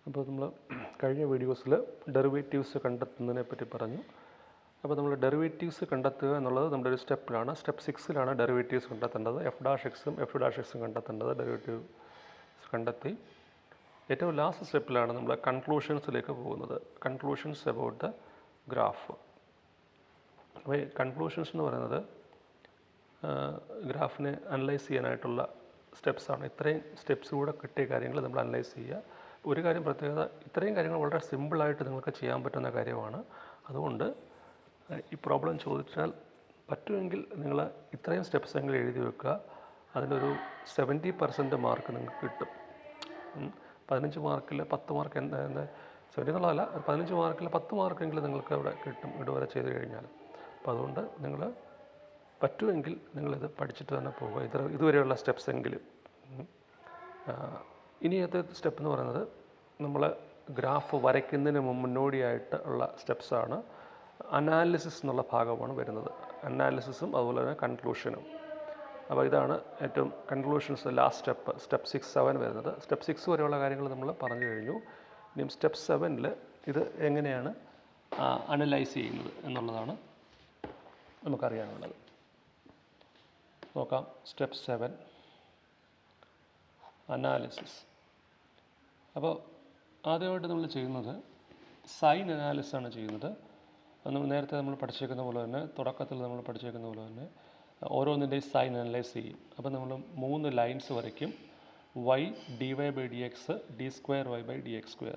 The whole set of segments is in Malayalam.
അപ്പോൾ നമ്മൾ കഴിഞ്ഞ വീഡിയോസിൽ ഡെറിവേറ്റീവ്സ് കണ്ടെത്തുന്നതിനെ പറ്റി പറഞ്ഞു. അപ്പോൾ നമ്മൾ ഡെറിവേറ്റീവ്സ് കണ്ടെത്തുക എന്നുള്ളത് നമ്മുടെ ഒരു സ്റ്റെപ്പിലാണ്. സ്റ്റെപ്പ് 6ലാണ് ഡെറിവേറ്റീവ്സ് കണ്ടെത്തേണ്ടത്. f'(x')ഉം കണ്ടെത്തേണ്ടത്. ഡെറിവേറ്റീവ്സ് കണ്ടെത്തി ഏറ്റവും ലാസ്റ്റ് സ്റ്റെപ്പിലാണ് നമ്മൾ കൺക്ലൂഷൻസിലേക്ക് പോകുന്നത്. Conclusions about the graph. അപ്പോൾ ഈ കൺക്ലൂഷൻസ് എന്ന് പറയുന്നത് ഗ്രാഫിനെ അനലൈസ് ചെയ്യാനായിട്ടുള്ള സ്റ്റെപ്സാണ്. ഇത്രയും സ്റ്റെപ്സ് കൂടെ കിട്ടിയ കാര്യങ്ങൾ നമ്മൾ അനലൈസ് ചെയ്യുക. ഒരു കാര്യം പ്രത്യേകത, ഇത്രയും കാര്യങ്ങൾ വളരെ സിമ്പിളായിട്ട് നിങ്ങൾക്ക് ചെയ്യാൻ പറ്റുന്ന കാര്യമാണ്. അതുകൊണ്ട് ഈ പ്രോബ്ലം ചോദിച്ചാൽ പറ്റുമെങ്കിൽ നിങ്ങൾ ഇത്രയും സ്റ്റെപ്സ് എങ്കിലും എഴുതി വെക്കുക. അതിലൊരു 70% മാർക്ക് നിങ്ങൾക്ക് കിട്ടും. 15 മാർക്കിൽ 10 മാർക്ക് 70 എന്നുള്ളതല്ല, 15 മാർക്കിൽ 10 മാർക്കെങ്കിലും നിങ്ങൾക്ക് അവിടെ കിട്ടും ഇതുവരെ ചെയ്ത് കഴിഞ്ഞാൽ. അപ്പോൾ അതുകൊണ്ട് നിങ്ങൾ പറ്റുമെങ്കിൽ നിങ്ങളിത് പഠിച്ചിട്ട് തന്നെ പോവുക, ഇതുവരെയുള്ള സ്റ്റെപ്സ് എങ്കിലും. ഇനിയത്തെ സ്റ്റെപ്പ് എന്ന് പറയുന്നത് നമ്മൾ ഗ്രാഫ് വരയ്ക്കുന്നതിന് മുന്നോടിയായിട്ട് ഉള്ള സ്റ്റെപ്സാണ്. അനാലിസിസ് എന്നുള്ള ഭാഗമാണ് വരുന്നത്. അനാലിസിസും അതുപോലെ തന്നെ കൺക്ലൂഷനും. അപ്പോൾ ഇതാണ് ഏറ്റവും കൺക്ലൂഷൻസ് ലാസ്റ്റ് സ്റ്റെപ്പ് 6, 7 വരുന്നത്. സ്റ്റെപ്പ് 6 വരെയുള്ള കാര്യങ്ങൾ നമ്മൾ പറഞ്ഞു കഴിഞ്ഞു. ഇനിയും സ്റ്റെപ്പ് 7ൽ ഇത് എങ്ങനെയാണ് അനലൈസ് ചെയ്യുന്നത് എന്നുള്ളതാണ് നമുക്കറിയാനുള്ളത്. നോക്കാം. Step 7 analysis. അപ്പോൾ ആദ്യമായിട്ട് നമ്മൾ ചെയ്യുന്നത് സൈൻ അനാലിസിസ് ആണ് ചെയ്യുന്നത്. നേരത്തെ നമ്മൾ പഠിച്ചേക്കുന്ന പോലെ തന്നെ, തുടക്കത്തിൽ നമ്മൾ പഠിച്ചേക്കുന്ന പോലെ തന്നെ ഓരോന്നിൻ്റെയും സൈൻ അനലൈസ് ചെയ്യും. അപ്പോൾ നമ്മൾ 3 ലൈൻസ് വരയ്ക്കും. y dy/dx d²y/dx².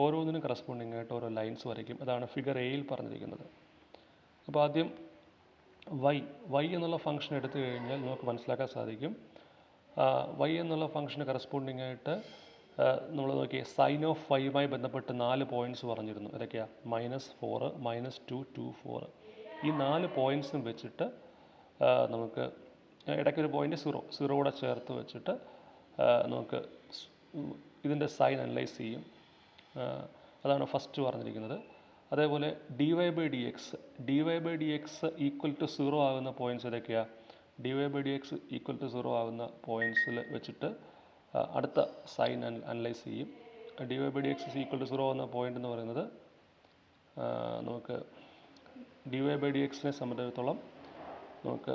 ഓരോന്നിനും കറസ്പോണ്ടിങ് ആയിട്ട് ഓരോ ലൈൻസ് വരയ്ക്കും. അതാണ് ഫിഗർ എയിൽ പറഞ്ഞിരിക്കുന്നത്. അപ്പോൾ ആദ്യം y എന്നുള്ള ഫംഗ്ഷൻ എടുത്തു കഴിഞ്ഞാൽ നമുക്ക് മനസ്സിലാക്കാൻ സാധിക്കും. y എന്നുള്ള ഫംഗ്ഷന് കറസ്പോണ്ടിങ് ആയിട്ട് നമ്മൾ നോക്കി സൈൻ ഓഫ് ഫൈവുമായി ബന്ധപ്പെട്ട് 4 പോയിൻറ്റ്സ് പറഞ്ഞിരുന്നു. ഏതൊക്കെയാണ്? -4, -2, 2, 4. ഈ 4 പോയിൻറ്റ്സും വെച്ചിട്ട് നമുക്ക് ഇടയ്ക്കൊരു പോയിൻറ്റ് 0 കൂടെ ചേർത്ത് വെച്ചിട്ട് നമുക്ക് ഇതിൻ്റെ സൈൻ അനലൈസ് ചെയ്യും. അതാണ് ഫസ്റ്റ് പറഞ്ഞിരിക്കുന്നത്. അതേപോലെ dy/dx ഈക്വൽ ടു 0 ആകുന്ന പോയിൻറ്റ്സ് ഏതൊക്കെയാണ്? dy/dx ഈക്വൽ ടു 0 ആകുന്ന പോയിൻറ്റ്സിൽ വെച്ചിട്ട് അടുത്ത സൈൻ അനലൈസ് ചെയ്യും. dy/dx ഈക്വൽ ടു 0 ആകുന്ന പോയിൻ്റ് എന്ന് പറയുന്നത് നമുക്ക് dy/dxനെ സംബന്ധിച്ചിടത്തോളം നമുക്ക്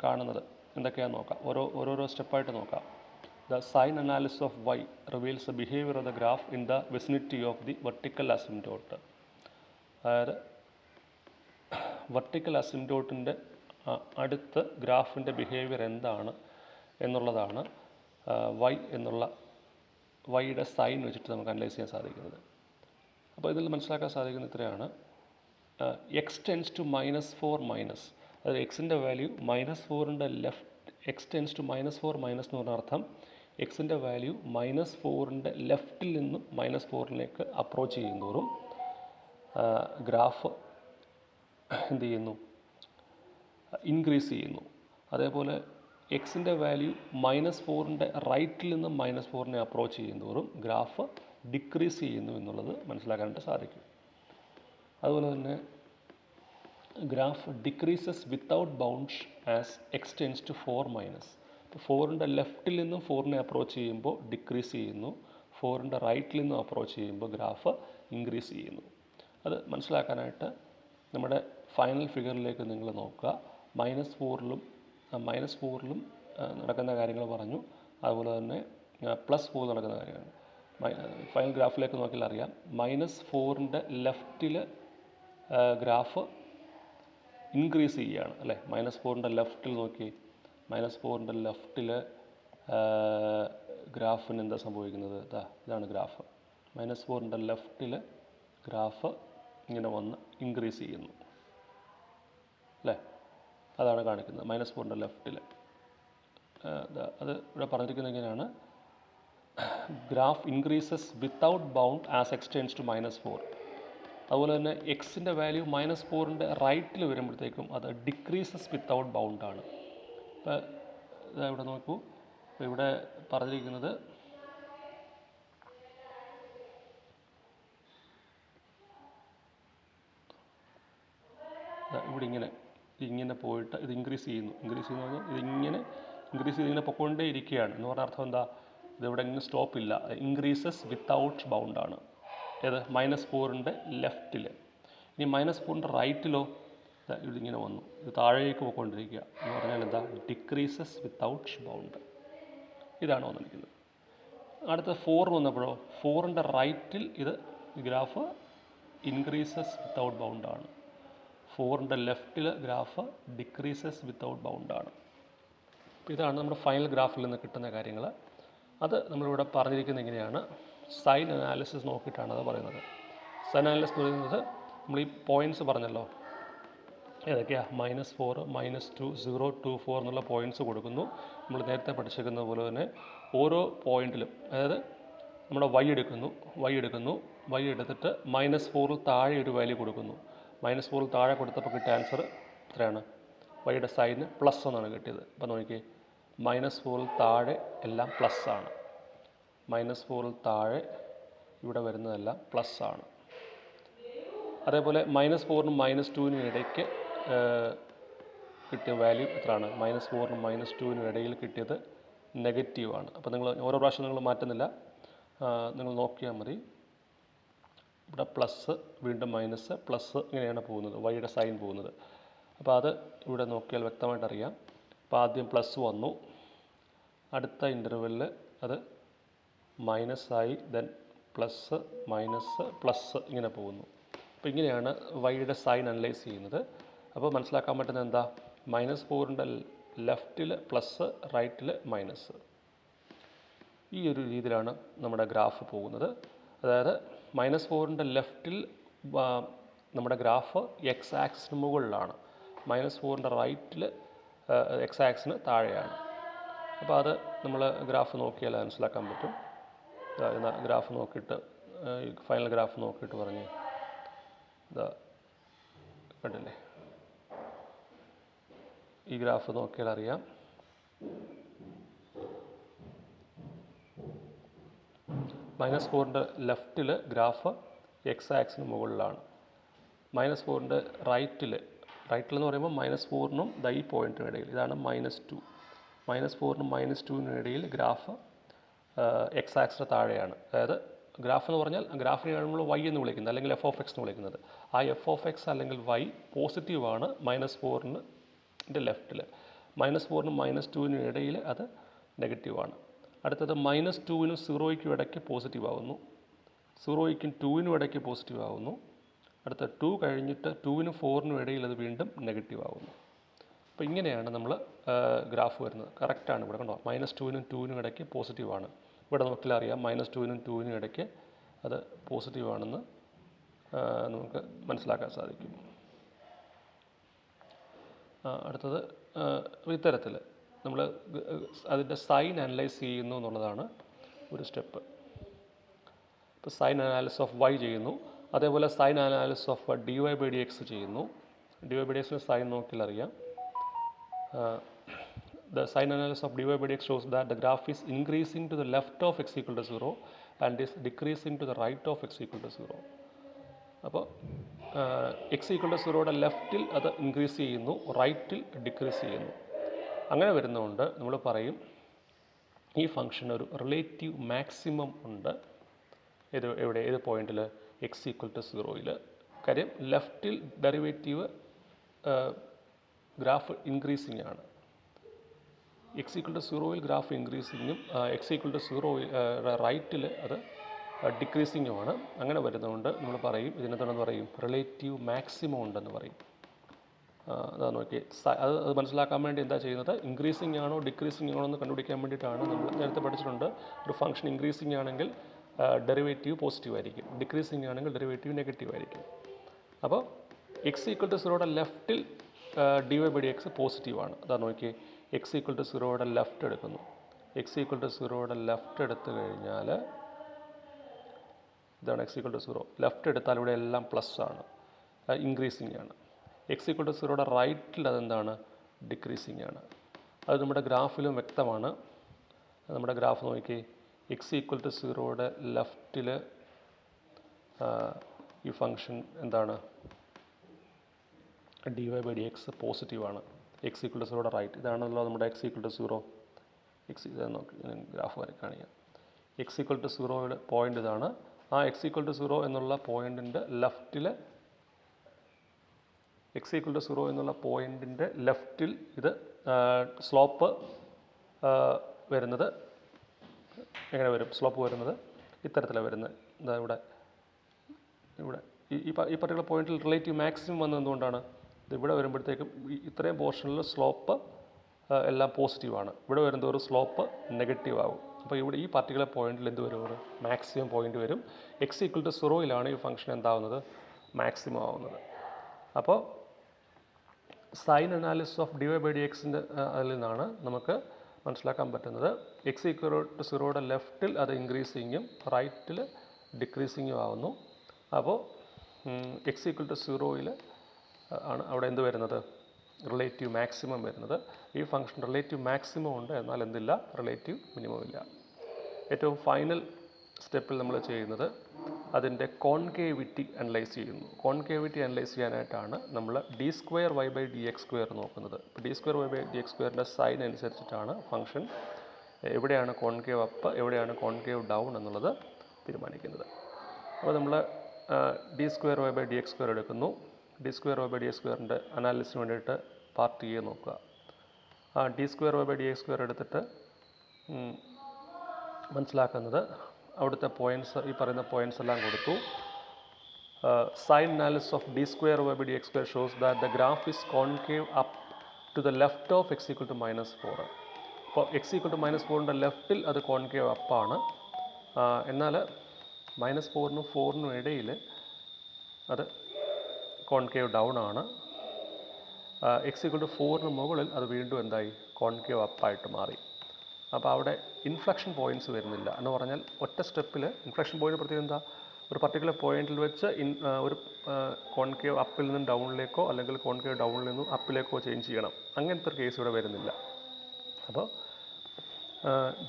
കാണുന്നത് എന്തൊക്കെയാണെന്ന് നോക്കാം. ഓരോരോ സ്റ്റെപ്പായിട്ട് നോക്കാം. The sign analysis of y reveals the behavior of the graph in the vicinity of the vertical asymptote. അതായത് വെർട്ടിക്കൽ അസിംപ്റ്റോട്ടിൻ്റെ അടുത്ത് ഗ്രാഫിൻ്റെ ബിഹേവിയർ എന്താണ് എന്നുള്ളതാണ് വൈയുടെ സൈൻ വെച്ചിട്ട് നമുക്ക് അനലൈസ് ചെയ്യാൻ സാധിക്കുന്നത്. അപ്പോൾ ഇതിൽ മനസ്സിലാക്കാൻ സാധിക്കുന്ന ഇത്രയാണ്. എക്സ് ടെൻസ് ടു -4 അതായത് എക്സിൻ്റെ വാല്യൂ -4ൻ്റെ എക്സ് ടെൻസ് ടു -4 എന്ന് പറഞ്ഞ അർത്ഥം എക്സിൻ്റെ വാല്യൂ -4ൻ്റെ ലെഫ്റ്റിൽ നിന്നും -4ലേക്ക് അപ്രോച്ച് ചെയ്യുന്തോറും ഗ്രാഫ് എന്ത് ചെയ്യുന്നു? ഇൻക്രീസ് ചെയ്യുന്നു. അതേപോലെ എക്സിൻ്റെ വാല്യൂ -4ൻ്റെ റൈറ്റിൽ നിന്നും -4നെ അപ്രോച്ച് ചെയ്യുന്തോറും ഗ്രാഫ് ഡിക്രീസ് ചെയ്യുന്നു എന്നുള്ളത് മനസ്സിലാക്കാനായിട്ട് സാധിക്കും. അതുപോലെ തന്നെ graph decreases without bounds as x tends to 4-. 4ൻ്റെ ലെഫ്റ്റിൽ നിന്നും 4നെ അപ്രോച്ച് ചെയ്യുമ്പോൾ ഡിക്രീസ് ചെയ്യുന്നു. 4ൻ്റെ റൈറ്റിൽ നിന്നും അപ്രോച്ച് ചെയ്യുമ്പോൾ ഗ്രാഫ് ഇൻക്രീസ് ചെയ്യുന്നു. അത് മനസ്സിലാക്കാനായിട്ട് നമ്മുടെ ഫൈനൽ ഫിഗറിലേക്ക് നിങ്ങൾ നോക്കുക. -4ലും നടക്കുന്ന കാര്യങ്ങൾ പറഞ്ഞു. അതുപോലെ തന്നെ +4 നടക്കുന്ന കാര്യങ്ങൾ ഫൈനൽ ഗ്രാഫിലേക്ക് നോക്കിയാൽ അറിയാം. -4ൻ്റെ ലെഫ്റ്റിൽ ഗ്രാഫ് ഇൻക്രീസ് ചെയ്യുകയാണ് അല്ലേ. -4ൻ്റെ ലെഫ്റ്റിൽ നോക്കി, -4ൻ്റെ ലെഫ്റ്റിൽ ഗ്രാഫിന് എന്താ സംഭവിക്കുന്നത്? ഇതാണ് ഗ്രാഫ്. -4ൻ്റെ ലെഫ്റ്റിൽ ഗ്രാഫ് ഇങ്ങനെ വന്ന് ഇൻക്രീസ് ചെയ്യുന്നു അല്ലേ. അതാണ് കാണിക്കുന്നത് -4ൻ്റെ ലെഫ്റ്റിൽ. അത് ഇവിടെ പറഞ്ഞിരിക്കുന്നത് ഇങ്ങനെയാണ്. Graph increases without bound as x tends to -4. അതുപോലെ തന്നെ എക്സിൻ്റെ വാല്യൂ -4ൻ്റെ റൈറ്റിൽ വരുമ്പോഴത്തേക്കും അത് ഡിക്രീസസ് വിത്തൗട്ട് ബൗണ്ടാണ്. ഇപ്പോൾ ഇവിടെ നോക്കൂ. ഇവിടെ പറഞ്ഞിരിക്കുന്നത് ഇവിടെ ഇങ്ങനെ പോയിട്ട് ഇത് ഇൻക്രീസ് ചെയ്യുന്നു. പറഞ്ഞാൽ ഇതിങ്ങനെ ഇൻക്രീസ് ചെയ്തിങ്ങനെ പൊക്കോണ്ടേ ഇരിക്കുകയാണ് എന്ന് പറഞ്ഞ അർത്ഥം എന്താ? ഇതിവിടെ ഇങ്ങനെ സ്റ്റോപ്പില്ല, ഇൻക്രീസസ് വിത്തൗട്ട് ബൗണ്ടാണ്. ഏത് -4ൻ്റെ ലെഫ്റ്റിൽ. ഇനി -4ൻ്റെ റൈറ്റിലോ ഇതിങ്ങനെ വന്നു, ഇത് താഴേക്ക് പോയിക്കൊണ്ടിരിക്കുക എന്ന് പറഞ്ഞാൽ എന്താ, ഡിക്രീസസ് വിത്തൗട്ട് ബൗണ്ട്. ഇതാണ് വന്നിരിക്കുന്നത്. അടുത്ത 4 വന്നപ്പോഴോ 4ൻ്റെ റൈറ്റിൽ ഇത് ഗ്രാഫ് ഇൻക്രീസസ് വിത്തൗട്ട് ബൗണ്ടാണ്. 4ൻ്റെ ലെഫ്റ്റിൽ ഗ്രാഫ് ഡിക്രീസസ് വിത്തൗട്ട് ബൗണ്ടാണ്. അപ്പോൾ ഇതാണ് നമ്മുടെ ഫൈനൽ ഗ്രാഫിൽ നിന്ന് കിട്ടുന്ന കാര്യങ്ങൾ. അത് നമ്മളിവിടെ പറഞ്ഞിരിക്കുന്നത് ഇങ്ങനെയാണ്. സൈൻ അനാലിസിസ് നോക്കിയിട്ടാണ് അത് പറയുന്നത്. സൈൻ അനാലിസിസ് എന്ന് പറയുന്നത് നമ്മൾ ഈ പോയിൻറ്റ്സ് പറഞ്ഞല്ലോ, ഏതൊക്കെയാണ്, -4, -2, 0, 2, 4 എന്നുള്ള പോയിൻറ്റ്സ് കൊടുക്കുന്നു. നമ്മൾ നേരത്തെ പഠിച്ചിരിക്കുന്നത് പോലെ തന്നെ ഓരോ പോയിൻറ്റിലും, അതായത് നമ്മുടെ y എടുക്കുന്നു, y എടുത്തിട്ട് -4 താഴെ ഒരു വാല്യൂ കൊടുക്കുന്നു. -4 താഴെ കൊടുത്തപ്പോൾ കിട്ടിയ ആൻസർ എത്രയാണ്, വൈയുടെ സൈന് പ്ലസ് എന്നാണ് കിട്ടിയത്. അപ്പോൾ നോക്കിയേ, -4 താഴെ എല്ലാം പ്ലസ് ആണ്. -4 താഴെ ഇവിടെ വരുന്നതെല്ലാം പ്ലസ് ആണ്. അതേപോലെ -4നും -2നും ഇടയ്ക്ക് കിട്ടിയ വാല്യൂ എത്രയാണ്, -4നും -2നും ഇടയിൽ കിട്ടിയത് നെഗറ്റീവാണ്. അപ്പോൾ നിങ്ങൾ ഓരോ പ്രാവശ്യം നിങ്ങൾ മാറ്റുന്നില്ല, നിങ്ങൾ നോക്കിയാൽ മതി. ഇവിടെ പ്ലസ്, വീണ്ടും മൈനസ്, പ്ലസ്, ഇങ്ങനെയാണ് പോകുന്നത്, വൈയുടെ സൈൻ പോകുന്നത്. അപ്പോൾ അത് ഇവിടെ നോക്കിയാൽ വ്യക്തമായിട്ട് അറിയാം. അപ്പോൾ ആദ്യം പ്ലസ് വന്നു, അടുത്ത ഇൻ്റർവെല്ലിൽ അത് മൈനസായി, ദെൻ പ്ലസ്, മൈനസ്, പ്ലസ്, ഇങ്ങനെ പോകുന്നു. അപ്പോൾ ഇങ്ങനെയാണ് വൈയുടെ സൈൻ അനലൈസ് ചെയ്യുന്നത്. അപ്പോൾ മനസ്സിലാക്കാൻ പറ്റുന്നത് എന്താ, -4ൻ്റെ ലെഫ്റ്റിൽ പ്ലസ്, റൈറ്റിൽ മൈനസ്. ഈ ഒരു രീതിയിലാണ് നമ്മുടെ ഗ്രാഫ് പോകുന്നത്. അതായത് -4ൻ്റെ ലെഫ്റ്റിൽ നമ്മുടെ ഗ്രാഫ് എക്സ് ആക്സിന് മുകളിലാണ്, -4ൻ്റെ റൈറ്റിൽ എക്സ് ആക്സിന് താഴെയാണ്. അപ്പോൾ അത് നമ്മൾ ഗ്രാഫ് നോക്കിയാൽ മനസ്സിലാക്കാൻ പറ്റും. ഗ്രാഫ് നോക്കിയിട്ട്, ഫൈനൽ ഗ്രാഫ് നോക്കിയിട്ട് പറഞ്ഞ് ഇതാ കണ്ടില്ലേ, ഈ ഗ്രാഫ് നോക്കിയാൽ അറിയാം. -4ൻ്റെ ലെഫ്റ്റിൽ ഗ്രാഫ് എക്സ് ആക്സിന് മുകളിലാണ്. -4ൻ്റെ റൈറ്റിൽ എന്ന് പറയുമ്പോൾ -4നും ഈ പോയിൻറ്റിനും ഇടയിൽ, ഇതാണ് -2. -4നും -2നും ഇടയിൽ ഗ്രാഫ് എക്സ് ആക്സിന് താഴെയാണ്. അതായത് ഗ്രാഫ് എന്ന് പറഞ്ഞാൽ ഗ്രാഫിനെയാണ് നമ്മൾ y എന്ന് വിളിക്കുന്നത്, അല്ലെങ്കിൽ f(x) എന്ന് വിളിക്കുന്നത്. ആ f(x) അല്ലെങ്കിൽ y പോസിറ്റീവാണ് -4ൻ്റെ ലെഫ്റ്റിൽ. -4നും -2നും ഇടയിൽ അത് നെഗറ്റീവാണ്. അടുത്തത് -2നും 0യ്ക്കും ഇടയ്ക്ക് പോസിറ്റീവ് ആകുന്നു, 0യ്ക്കും 2നും ഇടയ്ക്ക് പോസിറ്റീവ് ആകുന്നു. അടുത്ത 2 കഴിഞ്ഞിട്ട് 2നും 4നും ഇടയിൽ അത് വീണ്ടും നെഗറ്റീവ് ആകുന്നു. അപ്പോൾ ഇങ്ങനെയാണ് നമ്മൾ ഗ്രാഫ് വരുന്നത്. കറക്റ്റാണ്. ഇവിടെ കണ്ടോ, -2നും 2നും ഇടയ്ക്ക് പോസിറ്റീവാണ്. ഇവിടെ നോക്കിയാൽ അറിയാം, -2നും 2നും ഇടയ്ക്ക് അത് പോസിറ്റീവാണെന്ന് നമുക്ക് മനസ്സിലാക്കാൻ സാധിക്കും. അടുത്തത് ഇത്തരത്തിൽ നമ്മൾ അതിൻ്റെ സൈൻ അനലൈസ് ചെയ്യുന്നു എന്നുള്ളതാണ് ഒരു സ്റ്റെപ്പ്. ഇപ്പോൾ സൈൻ അനാലിസിസ് ഓഫ് y ചെയ്യുന്നു, അതേപോലെ സൈൻ അനാലിസിസ് ഓഫ് dy/dx ചെയ്യുന്നു. dy/dxൻ്റെ സൈൻ നോക്കിയാൽ അറിയാം. The sign analysis of dy/dx shows that the graph is increasing to the left of x equal to 0 and is decreasing to the right of x equal to 0. അപ്പോൾ എക്സ് ഈക്വൽ ടു 0യുടെ ലെഫ്റ്റിൽ അത് ഇൻക്രീസ് ചെയ്യുന്നു, റൈറ്റിൽ ഡിക്രീസ് ചെയ്യുന്നു. അങ്ങനെ വരുന്നതുകൊണ്ട് നമ്മൾ പറയും ഈ ഫംഗ്ഷൻ ഒരു റിലേറ്റീവ് മാക്സിമം ഉണ്ട്. ഏത് പോയിന്റിൽ, എക്സ് ഈക്വൽ ടു 0യിൽ. കാര്യം ലെഫ്റ്റിൽ ഡെറിവേറ്റീവ് ഗ്രാഫ് ഇൻക്രീസിങ് ആണ്, എക്സ് ഈക്വൽ ടു 0യിൽ ഗ്രാഫ് ഇൻക്രീസിങ്ങും എക്സ് ഈക്വൽ ടു 0 റൈറ്റിൽ അത് ഡിക്രീസിങ്ങുമാണ്. അങ്ങനെ വരുന്നതുകൊണ്ട് നമ്മൾ പറയും ഇതിനെന്താണെന്ന് പറയും, റിലേറ്റീവ് മാക്സിമം ഉണ്ടെന്ന് പറയും. അതാ നോക്കി, അത് മനസ്സിലാക്കാൻ വേണ്ടി എന്താ ചെയ്യുന്നത്, ഇൻക്രീസിങ് ആണോ ഡിക്രീസിങ് ആണോ എന്ന് കണ്ടുപിടിക്കാൻ വേണ്ടിയിട്ടാണ്. നമ്മൾ നേരത്തെ പഠിച്ചിട്ടുണ്ട്, ഒരു ഫംഗ്ഷൻ ഇൻക്രീസിങ് ആണെങ്കിൽ ഡെറിവേറ്റീവ് പോസിറ്റീവ് ആയിരിക്കും, ഡിക്രീസിങ് ആണെങ്കിൽ ഡെറിവേറ്റീവ് നെഗറ്റീവ് ആയിരിക്കും. അപ്പോൾ എക്സ് ഈക്വൽ ടു 0യുടെ ലെഫ്റ്റിൽ dy/dx പോസിറ്റീവാണ്. അതാ നോക്കി, എക്സ് ഈക്വൽ ടു 0യുടെ ലെഫ്റ്റ് എടുക്കുന്നു. എക്സ് ഈക്വൽ ടു 0യുടെ ലെഫ്റ്റ് എടുത്തു കഴിഞ്ഞാൽ ഇതാണ് എക്സ് ഈക്വൽ ടു 0. ലെഫ്റ്റ് എടുത്താൽ ഇവിടെ എല്ലാം പ്ലസ് ആണ്, ഇൻക്രീസിങ് ആണ്. എക്സ് ഈക്വൽ ടു 0യുടെ റൈറ്റിൽ അതെന്താണ്, ഡിക്രീസിങ് ആണ്. അത് നമ്മുടെ ഗ്രാഫിലും വ്യക്തമാണ്. നമ്മുടെ ഗ്രാഫ് നോക്കി, എക്സ് ഈക്വൽ ടു 0യുടെ ലെഫ്റ്റിൽ ഈ ഫംഗ്ഷൻ എന്താണ്, dy/dx പോസിറ്റീവാണ്. എക്സ് ഈക്വൽ ടു 0യുടെ റൈറ്റ് ഇതാണല്ലോ നമ്മുടെ എക്സ് ഈക്വൽ ടു 0. ഇത് നോക്കി ഗ്രാഫ് വരെ കാണിക്കാം. എക്സ് ഈക്വൽ ടു സീറോയുടെ പോയിൻ്റ് ഇതാണ്. ആ എക്സ് ഈക്വൽ ടു സീറോ എന്നുള്ള പോയിൻറ്റിൻ്റെ ലെഫ്റ്റിൽ എക്സ് ഈക്വൽ ടു സീറോ എന്നുള്ള പോയിൻറ്റിൻ്റെ ലെഫ്റ്റിൽ ഇത് സ്ലോപ്പ് വരുന്നത് എങ്ങനെ വരും? സ്ലോപ്പ് വരുന്നത് ഇത്തരത്തിലാണ് വരുന്നത്. എന്താ ഇവിടെ ഈ പർട്ടിക്കുലർ പോയിന്റിൽ റിലേറ്റീവ് മാക്സിമം വന്നത് എന്തുകൊണ്ടാണ്? ഇവിടെ വരുമ്പോഴത്തേക്കും ഇത്രയും പോർഷനിൽ സ്ലോപ്പ് എല്ലാം പോസിറ്റീവാണ്. ഇവിടെ വരുന്ന ഒരു സ്ലോപ്പ് നെഗറ്റീവ് ആകും. അപ്പോൾ ഇവിടെ ഈ പർട്ടിക്കുലർ പോയിന്റിൽ എന്ത് വരും? ഒരു മാക്സിമം പോയിന്റ് വരും. എക്സ് ഈക്വൽ ടു സീറോയിലാണ് ഈ ഫംഗ്ഷൻ എന്താവുന്നത്? മാക്സിമം ആവുന്നത്. അപ്പോൾ sign analysis of d y by d എക്സിൻ്റെ അതിൽ നിന്നാണ് നമുക്ക് മനസ്സിലാക്കാൻ പറ്റുന്നത് എക്സ് ഈക്വൽ ടു സീറോയുടെ ലെഫ്റ്റിൽ അത് ഇൻക്രീസിങ്ങും റൈറ്റിൽ ഡിക്രീസിങ്ങും ആവുന്നു. അപ്പോൾ എക്സ് ഈക്വൽ ടു സീറോയിൽ ആണ് അവിടെ എന്ത് വരുന്നത്? റിലേറ്റീവ് മാക്സിമം വരുന്നത്. ഈ ഫംഗ്ഷൻ റിലേറ്റീവ് മാക്സിമം ഉണ്ട്, എന്നാൽ എന്തില്ല? റിലേറ്റീവ് മിനിമം ഇല്ല. ഏറ്റവും ഫൈനൽ സ്റ്റെപ്പിൽ നമ്മൾ ചെയ്യുന്നത് അതിൻ്റെ കോൺകേവിറ്റി അനലൈസ് ചെയ്യുന്നു. കോൺകേവിറ്റി അനലൈസ് ചെയ്യാനായിട്ടാണ് നമ്മൾ D square Y by D X square നോക്കുന്നത്. ഇപ്പോൾ D square Y by D X സ്ക്വയറിൻ്റെ സൈൻ അനുസരിച്ചിട്ടാണ് ഫംഗ്ഷൻ എവിടെയാണ് കോൺകേവ് അപ്പ് എവിടെയാണ് കോൺകേവ് ഡൗൺ എന്നുള്ളത് തീരുമാനിക്കുന്നത്. അപ്പോൾ നമ്മൾ D square Y by D X square എടുക്കുന്നു. D square Y by D X സ്ക്വയറിൻ്റെ അനാലിസിന് വേണ്ടിയിട്ട് പാർട്ട് എ നോക്കുക. ആ D square Y by D X square എടുത്തിട്ട് മനസ്സിലാക്കുന്നത് അവിടുത്തെ പോയിൻറ്റ്സ് ഈ പറയുന്ന പോയിൻറ്റ്സ് എല്ലാം കൊടുത്തു. Sign analysis of d square Y by D X square shows that the graph is concave up to the left of X equal to -4. അപ്പോൾ എക്സ് ഈക്വൽ ടു -4ൻ്റെ ലെഫ്റ്റിൽ അത് കോൺകേവ് അപ്പാണ്. എന്നാൽ -4നും 4നും ഇടയിൽ അത് കോൺകേവ് ഡൗൺ ആണ്. എക്സ് ഈക്വൽ ടു 4ന് മുകളിൽ അത് വീണ്ടും എന്തായി? കോൺകേവ് അപ്പായിട്ട് മാറി. അപ്പോൾ അവിടെ ഇൻഫ്ലക്ഷൻ പോയിൻറ്റ്സ് വരുന്നില്ല എന്ന് പറഞ്ഞാൽ ഒറ്റ സ്റ്റെപ്പിൽ ഇൻഫ്ലക്ഷൻ പോയിൻ്റ് പ്രത്യേകം എന്താ? ഒരു പർട്ടിക്കുലർ പോയിന്റിൽ വെച്ച് ഒരു കോൺകേവ് അപ്പിൽ നിന്നും ഡൗണിലേക്കോ അല്ലെങ്കിൽ കോൺകേവ് ഡൗണിൽ നിന്നും അപ്പിലേക്കോ ചേഞ്ച് ചെയ്യണം. അങ്ങനത്തെ ഒരു കേസ് ഇവിടെ വരുന്നില്ല. അപ്പോൾ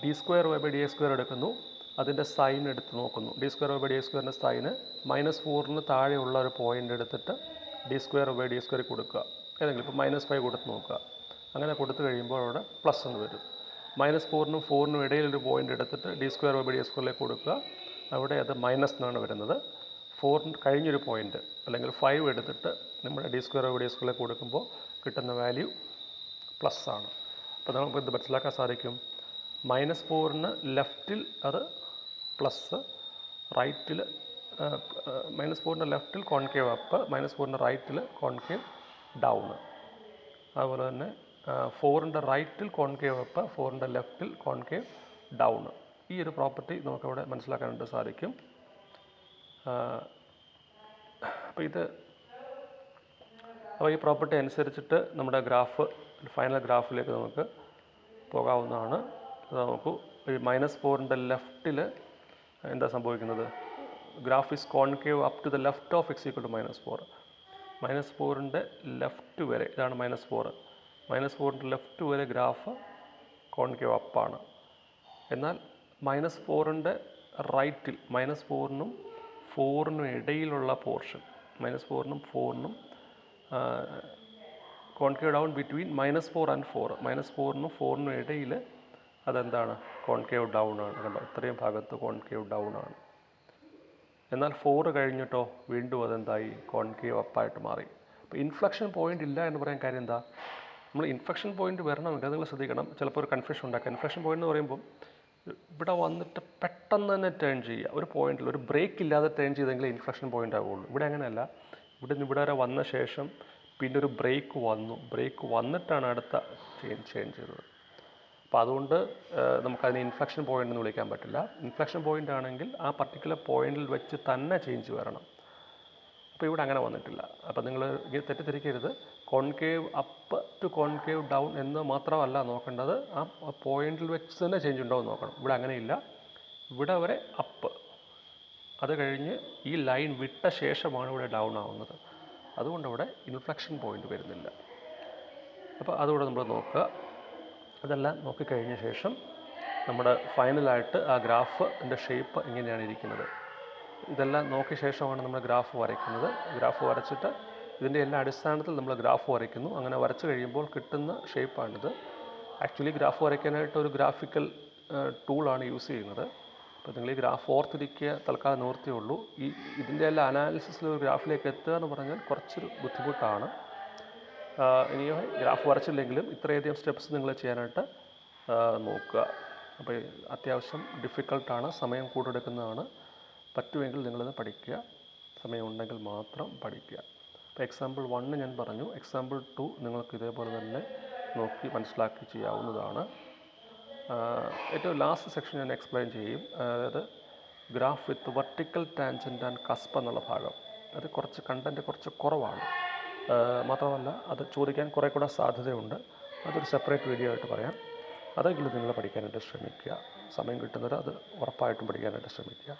D square Y by D X square എടുക്കുന്നു. അതിൻ്റെ സൈൻ എടുത്ത് നോക്കുന്നു. D square Y by D X സ്ക്വയറിൻ്റെ സൈന് -4ന് താഴെയുള്ള ഒരു പോയിൻ്റ് എടുത്തിട്ട് D square Y D X square കൊടുക്കുക. ഏതെങ്കിലും ഇപ്പോൾ -5 കൊടുത്ത് നോക്കുക. അങ്ങനെ കൊടുത്തു കഴിയുമ്പോൾ അവിടെ പ്ലസ് എന്ന് വരും. -4നും 4നും ഇടയിലൊരു പോയിൻ്റ് എടുത്തിട്ട് D square Y by D X സ്ക്വയറിലേക്ക് കൊടുക്കുക. അവിടെ അത് മൈനസ് എന്നാണ് വരുന്നത്. 4 കഴിഞ്ഞൊരു പോയിൻ്റ് അല്ലെങ്കിൽ 5 എടുത്തിട്ട് നമ്മുടെ D square Y by D X സ്ക്വയറിലേക്ക് കൊടുക്കുമ്പോൾ കിട്ടുന്ന വാല്യൂ പ്ലസ് ആണ്. അപ്പോൾ നമുക്ക് ഇത് മനസ്സിലാക്കാൻ സാധിക്കും. -4ന് ലെഫ്റ്റിൽ അത് പ്ലസ്, റൈറ്റിൽ -4ൻ്റെ ലെഫ്റ്റിൽ കോൺകേവ് അപ്പ്, -4ൻ്റെ റൈറ്റിൽ കോൺകേവ് ഡൗൺ. അതുപോലെ തന്നെ 4ൻ്റെ റൈറ്റിൽ കോൺകേവ് അപ്പ്, 4ൻ്റെ ലെഫ്റ്റിൽ കോൺകേവ് ഡൗൺ. ഈ ഒരു പ്രോപ്പർട്ടി നമുക്കവിടെ മനസ്സിലാക്കാനായിട്ട് സാധിക്കും. അപ്പോൾ ഈ പ്രോപ്പർട്ടി അനുസരിച്ചിട്ട് നമ്മുടെ ഗ്രാഫ് ഫൈനൽ ഗ്രാഫിലേക്ക് നമുക്ക് പോകാവുന്നതാണ്. അത് നമുക്ക് ഈ -4ൻ്റെ ലെഫ്റ്റിൽ എന്താ സംഭവിക്കുന്നത്? Graph is concave up to the left of X equal to -4. -4ൻ്റെ ലെഫ്റ്റ് വരെ ഇതാണ് -4. -4ൻ്റെ ലെഫ്റ്റ് വരെ ഗ്രാഫ് കോൺകേവ് അപ്പാണ്. എന്നാൽ -4ൻ്റെ റൈറ്റിൽ -4നും 4നും ഇടയിലുള്ള പോർഷൻ, -4നും 4നും കോൺകേവ് ഡൗൺ ബിറ്റ്വീൻ -4 ആൻഡ് 4, -4നും 4നും ഇടയിൽ അതെന്താണ്? കോൺകേവ് ഡൗൺ ആണ്. കണ്ടോ, ഇത്രയും ഭാഗത്ത് കോൺകേവ് ഡൗൺ ആണ്. എന്നാൽ 4 കഴിഞ്ഞിട്ടോ വീണ്ടും അതെന്തായി? കോൺകേവ് അപ്പായിട്ട് മാറി. അപ്പോൾ ഇൻഫ്ലക്ഷൻ പോയിൻ്റ് ഇല്ല എന്ന് പറയാൻ കാര്യം എന്താ? നമ്മൾ ഇൻഫ്ലക്ഷൻ പോയിൻ്റ് വരണമെങ്കിൽ നിങ്ങൾ ശ്രദ്ധിക്കണം. ചിലപ്പോൾ ഒരു കൺഫ്യൂഷൻ ഉണ്ടാക്കുക. ഇൻഫ്ലക്ഷൻ പോയിൻ്റ് എന്ന് പറയുമ്പോൾ ഇവിടെ വന്നിട്ട് പെട്ടെന്ന് തന്നെ ടേൺ ചെയ്യുക. ഒരു പോയിന്റിൽ ഒരു ബ്രേക്ക് ഇല്ലാതെ ടേൺ ചെയ്തെങ്കിൽ ഇൻഫ്ലക്ഷൻ പോയിൻ്റ് ആവുള്ളൂ. ഇവിടെ അങ്ങനെയല്ല. ഇവിടെ വരെ വന്ന ശേഷം പിന്നെ ഒരു ബ്രേക്ക് വന്നിട്ടാണ് അടുത്ത ചേഞ്ച് ചെയ്തത്. അപ്പോൾ അതുകൊണ്ട് നമുക്കതിനെ ഇൻഫ്ലക്ഷൻ പോയിൻ്റ് എന്ന് വിളിക്കാൻ പറ്റില്ല. ഇൻഫ്ലക്ഷൻ പോയിൻ്റ് ആണെങ്കിൽ ആ പർട്ടിക്കുലർ പോയിന്റിൽ വെച്ച് തന്നെ ചേഞ്ച് വരണം. അപ്പോൾ ഇവിടെ അങ്ങനെ വന്നിട്ടില്ല. അപ്പോൾ നിങ്ങൾ തെറ്റിദ്ധരിക്കരുത്. Concave up to concave down എന്ന് മാത്രമല്ല നോക്കേണ്ടത്, ആ പോയിന്റിൽ വെച്ച് തന്നെ ചേഞ്ച് ഉണ്ടോ എന്ന് നോക്കണം. ഇവിടെ അങ്ങനെയില്ല. ഇവിടെ വരെ അപ്പ്, അത് കഴിഞ്ഞ് ഈ ലൈൻ വിട്ട ശേഷമാണ് ഇവിടെ ഡൗൺ ആവുന്നത്. അതുകൊണ്ട് ഇവിടെ ഇൻഫ്ലക്ഷൻ പോയിൻ്റ് വരുന്നില്ല. അപ്പോൾ അതുകൂടെ നമ്മൾ നോക്കുക. അതെല്ലാം നോക്കിക്കഴിഞ്ഞ ശേഷം നമ്മുടെ ഫൈനലായിട്ട് ആ ഗ്രാഫിൻ്റെ ഷേപ്പ് എങ്ങനെയാണ് ഇരിക്കുന്നത് ഇതെല്ലാം നോക്കിയ ശേഷമാണ് നമ്മൾ ഗ്രാഫ് വരയ്ക്കുന്നത്. ഗ്രാഫ് വരച്ചിട്ട് ഇതിൻ്റെ എല്ലാ അടിസ്ഥാനത്തിൽ നമ്മൾ ഗ്രാഫ് വരയ്ക്കുന്നു. അങ്ങനെ വരച്ച് കഴിയുമ്പോൾ കിട്ടുന്ന ഷേപ്പാണിത്. ആക്ച്വലി ഗ്രാഫ് വരയ്ക്കാനായിട്ട് ഒരു ഗ്രാഫിക്കൽ ടൂളാണ് യൂസ് ചെയ്യുന്നത്. അപ്പോൾ നിങ്ങൾ ഈ ഗ്രാഫ് ഓർത്തിരിക്കുക തൽക്കാലം നിവൃത്തിയേ ഉള്ളൂ. ഇതിൻ്റെ എല്ലാം അനാലിസിസിൽ ഒരു ഗ്രാഫിലേക്ക് എത്തുക എന്ന് പറഞ്ഞാൽ കുറച്ചൊരു ബുദ്ധിമുട്ടാണ്. ഇനിയോ ഗ്രാഫ് വരച്ചില്ലെങ്കിലും ഇത്രയധികം സ്റ്റെപ്സ് നിങ്ങൾ ചെയ്യാനായിട്ട് നോക്കുക. അപ്പോൾ അത്യാവശ്യം ഡിഫിക്കൽട്ടാണ്, സമയം കൂടുതലെടുക്കുന്നതാണ്. പറ്റുമെങ്കിൽ നിങ്ങളത് പഠിക്കുക, സമയമുണ്ടെങ്കിൽ മാത്രം പഠിക്കുക. ഇപ്പോൾ എക്സാമ്പിൾ 1 ഞാൻ പറഞ്ഞു. എക്സാമ്പിൾ 2 നിങ്ങൾക്ക് ഇതേപോലെ തന്നെ നോക്കി മനസ്സിലാക്കി ചെയ്യാവുന്നതാണ്. ഏറ്റവും ലാസ്റ്റ് സെക്ഷൻ ഞാൻ എക്സ്പ്ലെയിൻ ചെയ്യും. അതായത് graph with vertical tangent and cusp എന്നുള്ള ഭാഗം. അത് കുറച്ച് കണ്ടൻറ്റ് കുറച്ച് കുറവാണ്. മാത്രമല്ല അത് ചോദിക്കാൻ കുറേ കൂടെ സാധ്യതയുണ്ട്. അതൊരു സെപ്പറേറ്റ് വീഡിയോ ആയിട്ട് പറയാം. അതെങ്കിലും നിങ്ങൾ പഠിക്കാനായിട്ട് ശ്രമിക്കുക. സമയം കിട്ടുന്നവർ അത് ഉറപ്പായിട്ടും പഠിക്കാനായിട്ട് ശ്രമിക്കുക.